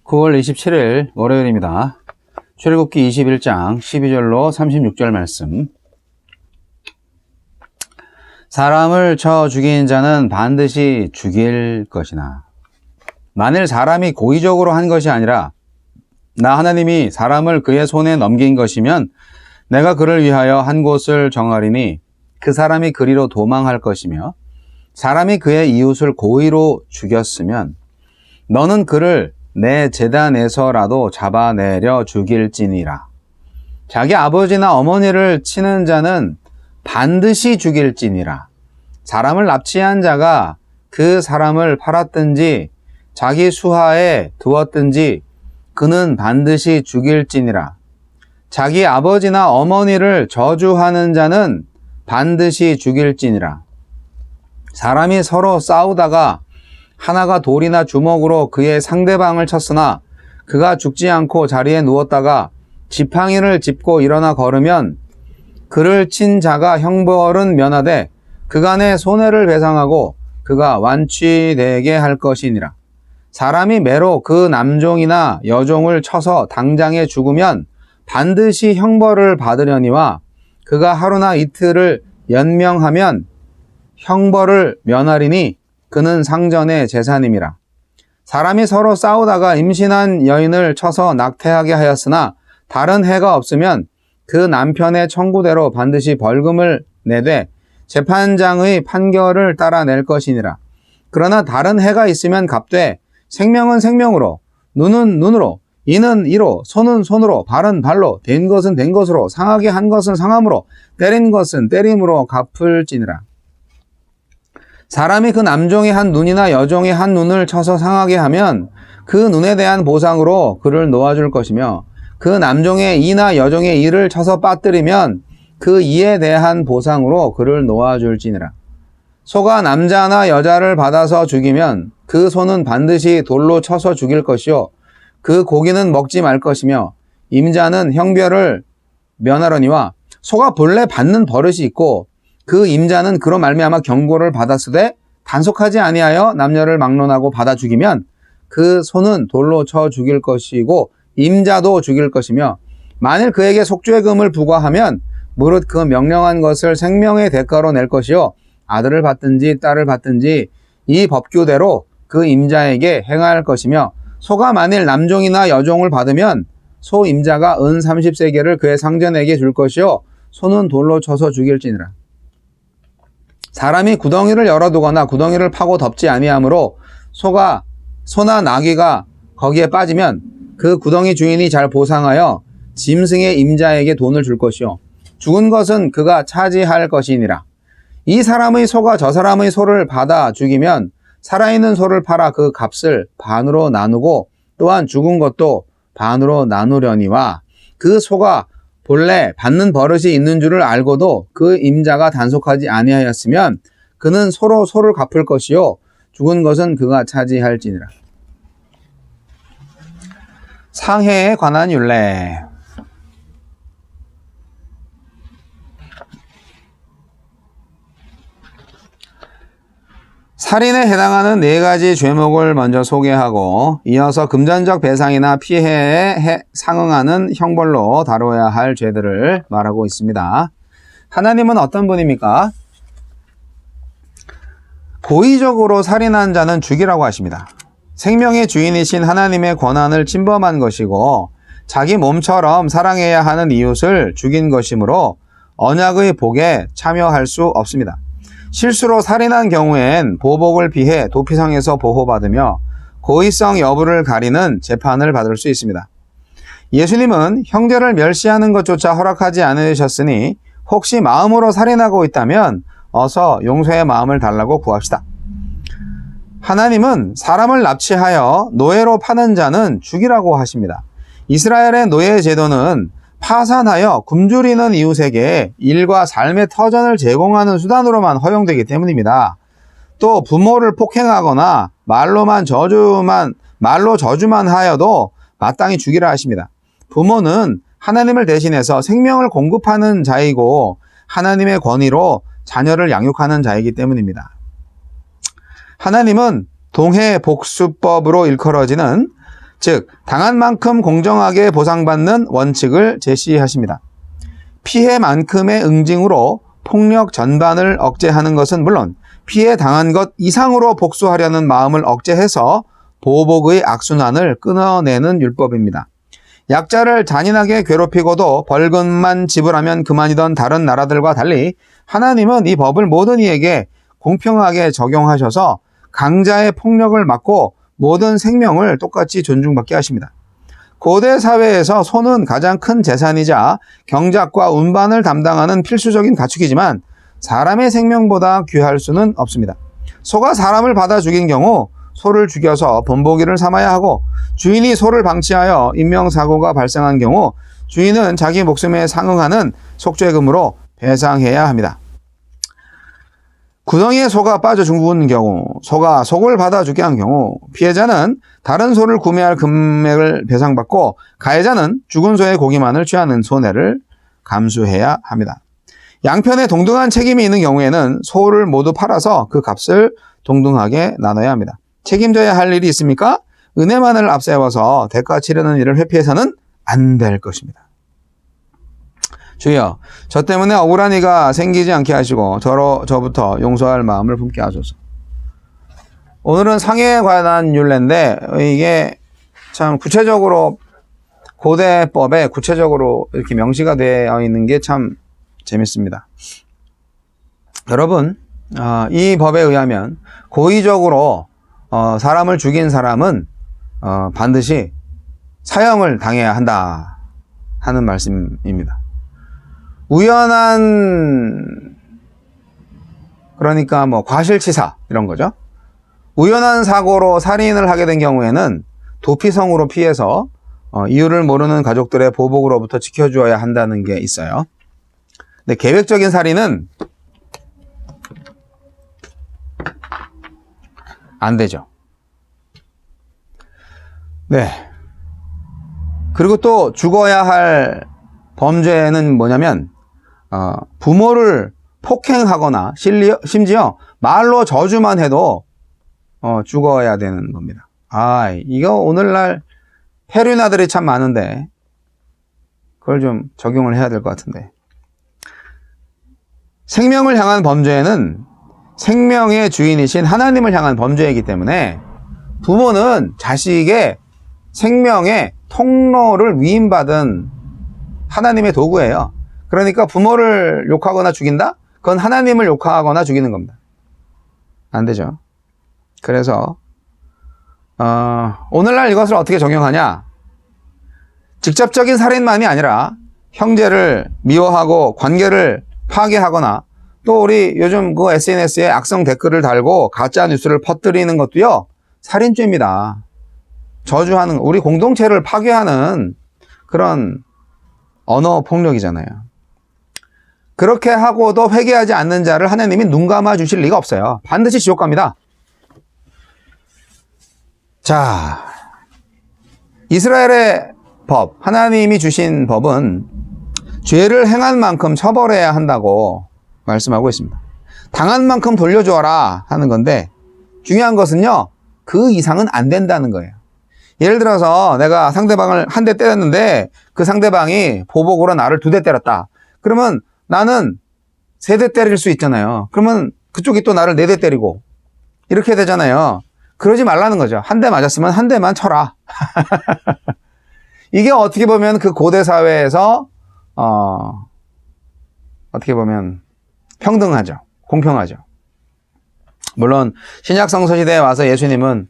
9월 27일 월요일입니다. 출애굽기 21장 12절로 36절 말씀. 사람을 쳐 죽인 자는 반드시 죽일 것이나 만일 사람이 고의적으로 한 것이 아니라 나 하나님이 사람을 그의 손에 넘긴 것이면 내가 그를 위하여 한 곳을 정하리니 그 사람이 그리로 도망할 것이며 사람이 그의 이웃을 고의로 죽였으면 너는 그를 내 제단에서라도 잡아내려 죽일지니라. 자기 아버지나 어머니를 치는 자는 반드시 죽일지니라. 사람을 납치한 자가 그 사람을 팔았든지 자기 수하에 두었든지 그는 반드시 죽일지니라. 자기 아버지나 어머니를 저주하는 자는 반드시 죽일지니라. 사람이 서로 싸우다가 하나가 돌이나 주먹으로 그의 상대방을 쳤으나 그가 죽지 않고 자리에 누웠다가 지팡이를 짚고 일어나 걸으면 그를 친 자가 형벌은 면하되 그간의 손해를 배상하고 그가 완치되게 할 것이니라. 사람이 매로 그 남종이나 여종을 쳐서 당장에 죽으면 반드시 형벌을 받으려니와 그가 하루나 이틀을 연명하면 형벌을 면하리니 그는 상전의 재산임이라. 사람이 서로 싸우다가 임신한 여인을 쳐서 낙태하게 하였으나 다른 해가 없으면 그 남편의 청구대로 반드시 벌금을 내되 재판장의 판결을 따라 낼 것이니라. 그러나 다른 해가 있으면 갚되 생명은 생명으로, 눈은 눈으로, 이는 이로, 손은 손으로, 발은 발로, 된 것은 된 것으로, 상하게 한 것은 상함으로, 때린 것은 때림으로 갚을지니라. 사람이 그 남종의 한 눈이나 여종의 한 눈을 쳐서 상하게 하면 그 눈에 대한 보상으로 그를 놓아줄 것이며 그 남종의 이나 여종의 이를 쳐서 빠뜨리면 그 이에 대한 보상으로 그를 놓아줄지니라. 소가 남자나 여자를 받아서 죽이면 그 소는 반드시 돌로 쳐서 죽일 것이요 그 고기는 먹지 말 것이며 임자는 형벌을 면하려니와 소가 본래 받는 버릇이 있고 그 임자는 그로 말미암아 경고를 받았으되 단속하지 아니하여 남녀를 막론하고 받아 죽이면 그 소는 돌로 쳐 죽일 것이고 임자도 죽일 것이며 만일 그에게 속죄금을 부과하면 무릇 그 명령한 것을 생명의 대가로 낼 것이요 아들을 받든지 딸을 받든지 이 법규대로 그 임자에게 행할 것이며 소가 만일 남종이나 여종을 받으면 소 임자가 은 30세겔을 그의 상전에게 줄 것이요 소는 돌로 쳐서 죽일지니라. 사람이 구덩이를 열어두거나 구덩이를 파고 덮지 아니하므로 소나 나귀가 거기에 빠지면 그 구덩이 주인이 잘 보상하여 짐승의 임자에게 돈을 줄 것이요 죽은 것은 그가 차지할 것이니라. 이 사람의 소가 저 사람의 소를 받아 죽이면 살아있는 소를 팔아 그 값을 반으로 나누고 또한 죽은 것도 반으로 나누려니와 그 소가 본래 받는 버릇이 있는 줄을 알고도 그 임자가 단속하지 아니하였으면 그는 서로 소를 갚을 것이요 죽은 것은 그가 차지할지니라. 상해에 관한 율례. 살인에 해당하는 4가지 죄목을 먼저 소개하고 이어서 금전적 배상이나 피해에 상응하는 형벌로 다뤄야 할 죄들을 말하고 있습니다. 하나님은 어떤 분입니까? 고의적으로 살인한 자는 죽이라고 하십니다. 생명의 주인이신 하나님의 권한을 침범한 것이고 자기 몸처럼 사랑해야 하는 이웃을 죽인 것이므로 언약의 복에 참여할 수 없습니다. 실수로 살인한 경우엔 보복을 피해 도피성에서 보호받으며 고의성 여부를 가리는 재판을 받을 수 있습니다. 예수님은 형제를 멸시하는 것조차 허락하지 않으셨으니 혹시 마음으로 살인하고 있다면 어서 용서의 마음을 달라고 구합시다. 하나님은 사람을 납치하여 노예로 파는 자는 죽이라고 하십니다. 이스라엘의 노예 제도는 파산하여 굶주리는 이웃에게 일과 삶의 터전을 제공하는 수단으로만 허용되기 때문입니다. 또 부모를 폭행하거나 말로 저주만 하여도 마땅히 죽이라 하십니다. 부모는 하나님을 대신해서 생명을 공급하는 자이고 하나님의 권위로 자녀를 양육하는 자이기 때문입니다. 하나님은 동해 복수법으로 일컬어지는 즉 당한 만큼 공정하게 보상받는 원칙을 제시하십니다. 피해만큼의 응징으로 폭력 전반을 억제하는 것은 물론 피해 당한 것 이상으로 복수하려는 마음을 억제해서 보복의 악순환을 끊어내는 율법입니다. 약자를 잔인하게 괴롭히고도 벌금만 지불하면 그만이던 다른 나라들과 달리 하나님은 이 법을 모든 이에게 공평하게 적용하셔서 강자의 폭력을 막고 모든 생명을 똑같이 존중받게 하십니다. 고대 사회에서 소는 가장 큰 재산이자 경작과 운반을 담당하는 필수적인 가축이지만 사람의 생명보다 귀할 수는 없습니다. 소가 사람을 받아 죽인 경우 소를 죽여서 본보기를 삼아야 하고 주인이 소를 방치하여 인명사고가 발생한 경우 주인은 자기 목숨에 상응하는 속죄금으로 배상해야 합니다. 구덩이에 소가 빠져 죽은 경우, 소가 속을 받아 죽게 한 경우 피해자는 다른 소를 구매할 금액을 배상받고 가해자는 죽은 소의 고기만을 취하는 손해를 감수해야 합니다. 양편에 동등한 책임이 있는 경우에는 소를 모두 팔아서 그 값을 동등하게 나눠야 합니다. 책임져야 할 일이 있습니까? 은혜만을 앞세워서 대가 치르는 일을 회피해서는 안 될 것입니다. 주여, 저 때문에 억울한 이가 생기지 않게 하시고 저부터 용서할 마음을 품게 하소서. 오늘은 상해에 관한 율례인데 이게 참 구체적으로 고대법에 구체적으로 이렇게 명시가 되어 있는 게 참 재밌습니다. 여러분, 이 법에 의하면 고의적으로 사람을 죽인 사람은 반드시 사형을 당해야 한다 하는 말씀입니다. 우연한, 그러니까 뭐 과실치사 이런 거죠. 우연한 사고로 살인을 하게 된 경우에는 도피성으로 피해서 이유를 모르는 가족들의 보복으로부터 지켜주어야 한다는 게 있어요. 근데 계획적인 살인은 안 되죠. 네. 그리고 또 죽어야 할 범죄는 뭐냐면 부모를 폭행하거나 심지어 말로 저주만 해도 죽어야 되는 겁니다. 이거 오늘날 폐륜아들이 참 많은데 그걸 좀 적용을 해야 될 것 같은데. 생명을 향한 범죄는 생명의 주인이신 하나님을 향한 범죄이기 때문에 부모는 자식의 생명의 통로를 위임받은 하나님의 도구예요. 그러니까 부모를 욕하거나 죽인다? 그건 하나님을 욕하거나 죽이는 겁니다. 안 되죠. 그래서 오늘날 이것을 어떻게 적용하냐? 직접적인 살인만이 아니라 형제를 미워하고 관계를 파괴하거나 또 우리 요즘 그 SNS에 악성 댓글을 달고 가짜 뉴스를 퍼뜨리는 것도요, 살인죄입니다. 저주하는, 우리 공동체를 파괴하는 그런 언어 폭력이잖아요. 그렇게 하고도 회개하지 않는 자를 하나님이 눈 감아 주실 리가 없어요. 반드시 지옥 갑니다. 자, 이스라엘의 법, 하나님이 주신 법은 죄를 행한 만큼 처벌해야 한다고 말씀하고 있습니다. 당한 만큼 돌려주어라 하는 건데 중요한 것은요, 그 이상은 안 된다는 거예요. 예를 들어서 내가 상대방을 한 대 때렸는데 그 상대방이 보복으로 나를 2대 때렸다. 그러면 나는 3대 때릴 수 있잖아요. 그러면 그쪽이 또 나를 4대 때리고 이렇게 되잖아요. 그러지 말라는 거죠. 한 대 맞았으면 한 대만 쳐라. 이게 어떻게 보면 그 고대 사회에서 어떻게 보면 평등하죠. 공평하죠. 물론 신약 성서 시대에 와서 예수님은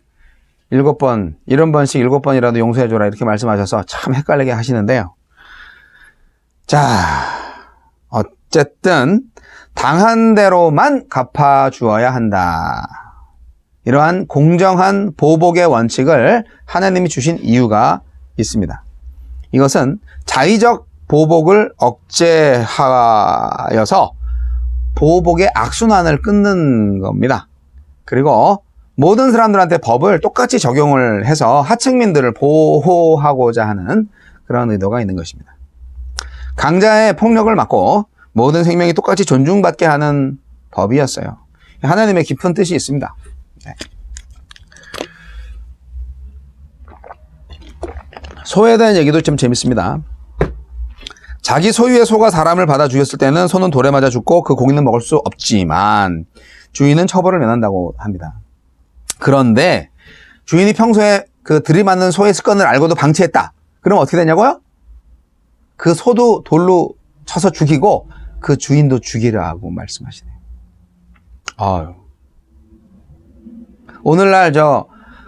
7번, 70번씩 7번이라도 용서해줘라 이렇게 말씀하셔서 참 헷갈리게 하시는데요. 자, 어쨌든 당한 대로만 갚아주어야 한다. 이러한 공정한 보복의 원칙을 하나님이 주신 이유가 있습니다. 이것은 자의적 보복을 억제하여서 보복의 악순환을 끊는 겁니다. 그리고 모든 사람들한테 법을 똑같이 적용을 해서 하층민들을 보호하고자 하는 그런 의도가 있는 것입니다. 강자의 폭력을 막고 모든 생명이 똑같이 존중받게 하는 법이었어요. 하나님의 깊은 뜻이 있습니다. 네. 소에 대한 얘기도 좀 재밌습니다. 자기 소유의 소가 사람을 받아 죽였을 때는 소는 돌에 맞아 죽고 그 고기는 먹을 수 없지만 주인은 처벌을 면한다고 합니다. 그런데 주인이 평소에 그 들이맞는 소의 습관을 알고도 방치했다. 그럼 어떻게 되냐고요? 그 소도 돌로 쳐서 죽이고 그 주인도 죽이라고 말씀하시네요. 아유. 오늘날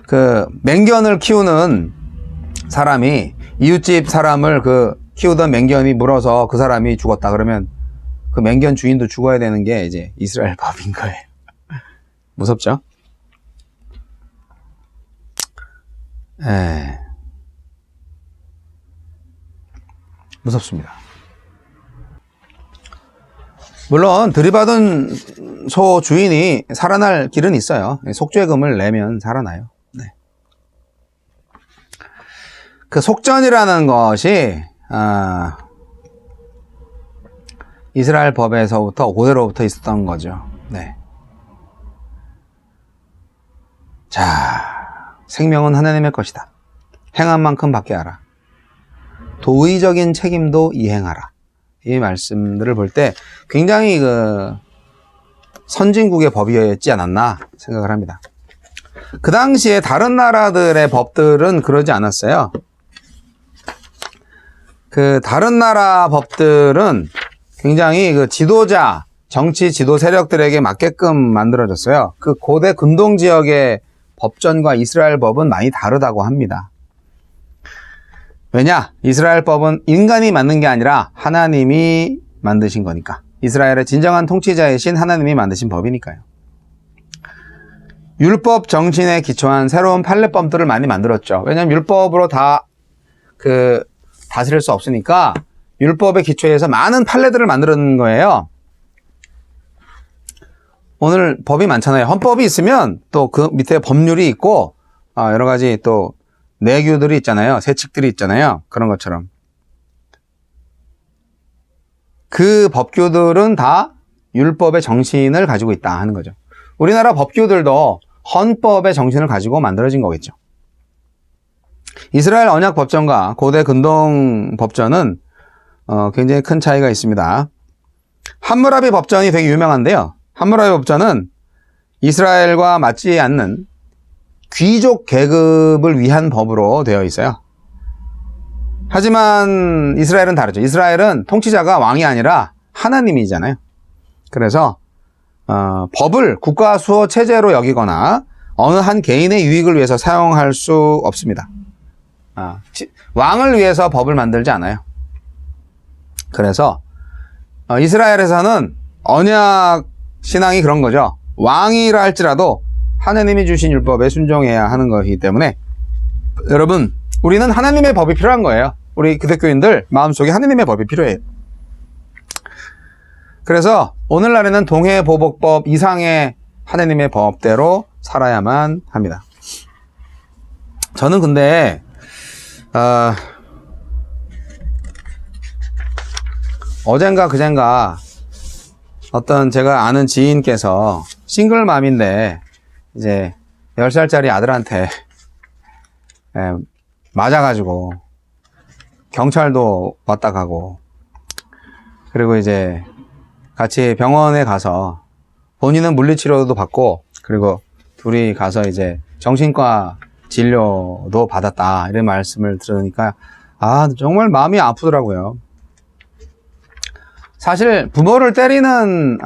그 맹견을 키우는 사람이 이웃집 사람을 키우던 맹견이 물어서 그 사람이 죽었다 그러면 그 맹견 주인도 죽어야 되는 게 이제 이스라엘 법인 거예요. 무섭죠? 무섭습니다. 물론 들이받은 소 주인이 살아날 길은 있어요. 속죄금을 내면 살아나요. 네. 그 속전이라는 것이 이스라엘 법에서부터 고대로부터 있었던 거죠. 네. 자, 생명은 하나님의 것이다. 행한 만큼 받게 하라. 도의적인 책임도 이행하라. 이 말씀들을 볼 때 굉장히 선진국의 법이었지 않았나 생각을 합니다. 그 당시에 다른 나라들의 법들은 그러지 않았어요. 그 다른 나라 법들은 굉장히 지도자, 정치 지도 세력들에게 맞게끔 만들어졌어요. 그 고대 근동 지역의 법전과 이스라엘 법은 많이 다르다고 합니다. 왜냐? 이스라엘 법은 인간이 만든 게 아니라 하나님이 만드신 거니까. 이스라엘의 진정한 통치자이신 하나님이 만드신 법이니까요. 율법 정신에 기초한 새로운 판례법들을 많이 만들었죠. 왜냐하면 율법으로 다 다스릴 수 없으니까 율법에 기초해서 많은 판례들을 만드는 거예요. 오늘 법이 많잖아요. 헌법이 있으면 또 그 밑에 법률이 있고 여러 가지 또 내규들이 있잖아요. 세칙들이 있잖아요. 그런 것처럼. 그 법규들은 다 율법의 정신을 가지고 있다 하는 거죠. 우리나라 법규들도 헌법의 정신을 가지고 만들어진 거겠죠. 이스라엘 언약 법전과 고대 근동 법전은 굉장히 큰 차이가 있습니다. 함무라비 법전이 되게 유명한데요. 함무라비 법전은 이스라엘과 맞지 않는 귀족 계급을 위한 법으로 되어 있어요. 하지만 이스라엘은 다르죠. 이스라엘은 통치자가 왕이 아니라 하나님이잖아요. 그래서 법을 국가 수호 체제로 여기거나 어느 한 개인의 유익을 위해서 사용할 수 없습니다. 왕을 위해서 법을 만들지 않아요. 그래서 이스라엘에서는 언약 신앙이 그런 거죠. 왕이라 할지라도 하나님이 주신 율법에 순종해야 하는 것이기 때문에 여러분, 우리는 하나님의 법이 필요한 거예요. 우리 기독교인들 마음속에 하나님의 법이 필요해요. 그래서 오늘날에는 동해보복법 이상의 하나님의 법대로 살아야만 합니다. 저는 근데 어젠가 그젠가 어떤 제가 아는 지인께서 싱글맘인데 이제 10살짜리 아들한테 맞아가지고 경찰도 왔다 가고 그리고 이제 같이 병원에 가서 본인은 물리치료도 받고 그리고 둘이 가서 이제 정신과 진료도 받았다 이런 말씀을 들으니까 정말 마음이 아프더라고요. 사실 부모를 때리는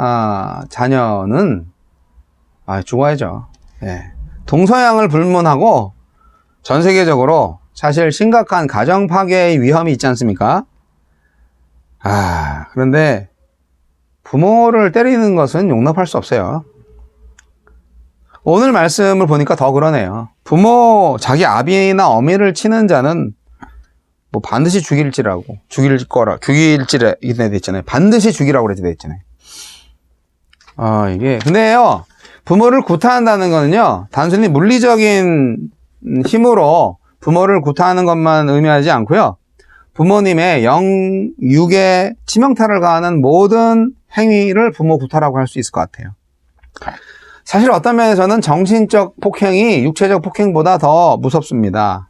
자녀는 죽어야죠. 동서양을 불문하고 전 세계적으로 사실 심각한 가정 파괴의 위험이 있지 않습니까? 그런데 부모를 때리는 것은 용납할 수 없어요. 오늘 말씀을 보니까 더 그러네요. 자기 아비나 어미를 치는 자는 뭐 반드시 죽일지래 돼 있잖아요. 반드시 죽이라고 그렇게 돼 있잖아요. 근데요, 부모를 구타한다는 거는요, 단순히 물리적인 힘으로 부모를 구타하는 것만 의미하지 않고요, 부모님의 영육에 치명타를 가하는 모든 행위를 부모 구타라고 할 수 있을 것 같아요. 사실 어떤 면에서는 정신적 폭행이 육체적 폭행보다 더 무섭습니다.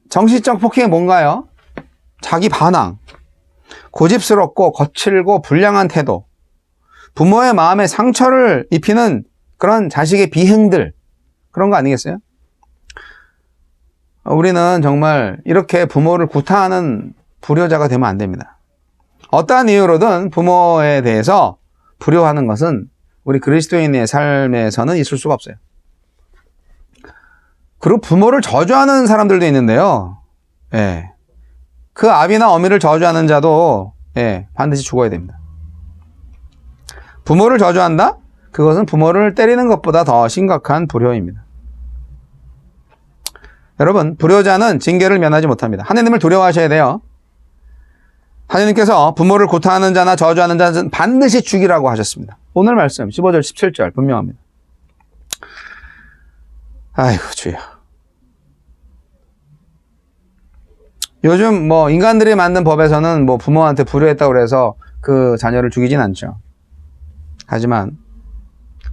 정신적 폭행이 뭔가요? 자기 반항, 고집스럽고 거칠고 불량한 태도, 부모의 마음에 상처를 입히는 그런 자식의 비행들, 그런 거 아니겠어요? 우리는 정말 이렇게 부모를 구타하는 불효자가 되면 안 됩니다. 어떠한 이유로든 부모에 대해서 불효하는 것은 우리 그리스도인의 삶에서는 있을 수가 없어요. 그리고 부모를 저주하는 사람들도 있는데요. 예. 그 아비나 어미를 저주하는 자도 반드시 죽어야 됩니다. 부모를 저주한다? 그것은 부모를 때리는 것보다 더 심각한 불효입니다. 여러분, 불효자는 징계를 면하지 못합니다. 하나님을 두려워하셔야 돼요. 하나님께서 부모를 구타하는 자나 저주하는 자는 반드시 죽이라고 하셨습니다. 오늘 말씀 15절 17절 분명합니다. 아이고 주여. 요즘 인간들이 만든 법에서는 부모한테 불효했다고 그래서 그 자녀를 죽이진 않죠. 하지만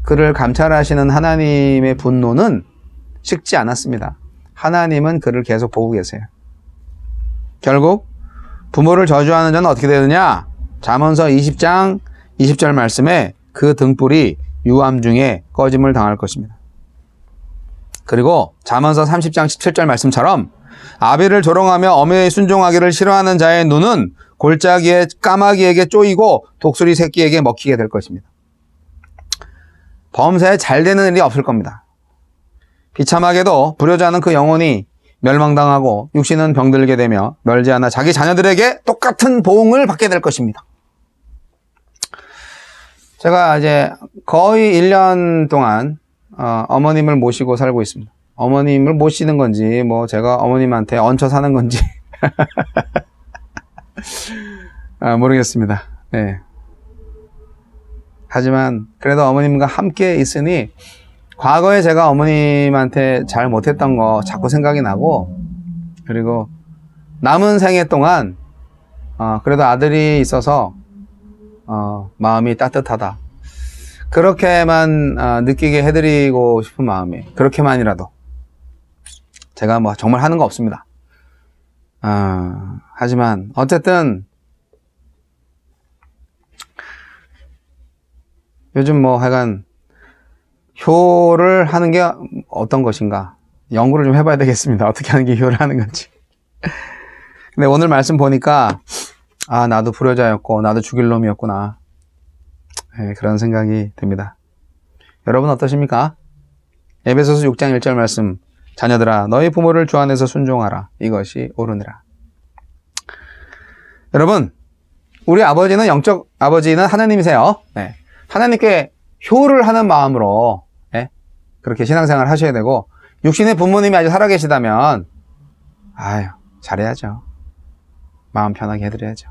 그를 감찰하시는 하나님의 분노는 식지 않았습니다. 하나님은 그를 계속 보고 계세요. 결국 부모를 저주하는 자는 어떻게 되느냐? 잠언서 20장 20절 말씀에 그 등불이 유암 중에 꺼짐을 당할 것입니다. 그리고 잠언서 30장 17절 말씀처럼 아비를 조롱하며 어미의 순종하기를 싫어하는 자의 눈은 골짜기에 까마귀에게 쪼이고 독수리 새끼에게 먹히게 될 것입니다. 범사에 잘 되는 일이 없을 겁니다. 비참하게도 불효자는 그 영혼이 멸망당하고 육신은 병들게 되며 멀지않아 자기 자녀들에게 똑같은 보응을 받게 될 것입니다. 제가 이제 거의 1년 동안 어머님을 모시고 살고 있습니다. 어머님을 모시는 건지 제가 어머님한테 얹혀 사는 건지 모르겠습니다. 네. 하지만 그래도 어머님과 함께 있으니 과거에 제가 어머님한테 잘 못했던 거 자꾸 생각이 나고, 그리고 남은 생애 동안 그래도 아들이 있어서 마음이 따뜻하다, 그렇게만 느끼게 해드리고 싶은 마음이, 그렇게만이라도 제가 정말 하는 거 없습니다. 하지만 어쨌든 요즘 하여간 효를 하는 게 어떤 것인가 연구를 좀 해봐야 되겠습니다. 어떻게 하는 게 효를 하는 건지. 근데 오늘 말씀 보니까 나도 불효자였고 나도 죽일 놈이었구나, 그런 생각이 듭니다. 여러분 어떠십니까? 에베소서 6장 1절 말씀, 자녀들아 너희 부모를 주 안에서 순종하라, 이것이 옳으니라. 여러분, 우리 아버지는 영적 아버지는 하나님이세요. 하나님께 효를 하는 마음으로 그렇게 신앙생활을 하셔야 되고, 육신의 부모님이 아직 살아계시다면 잘해야죠. 마음 편하게 해드려야죠.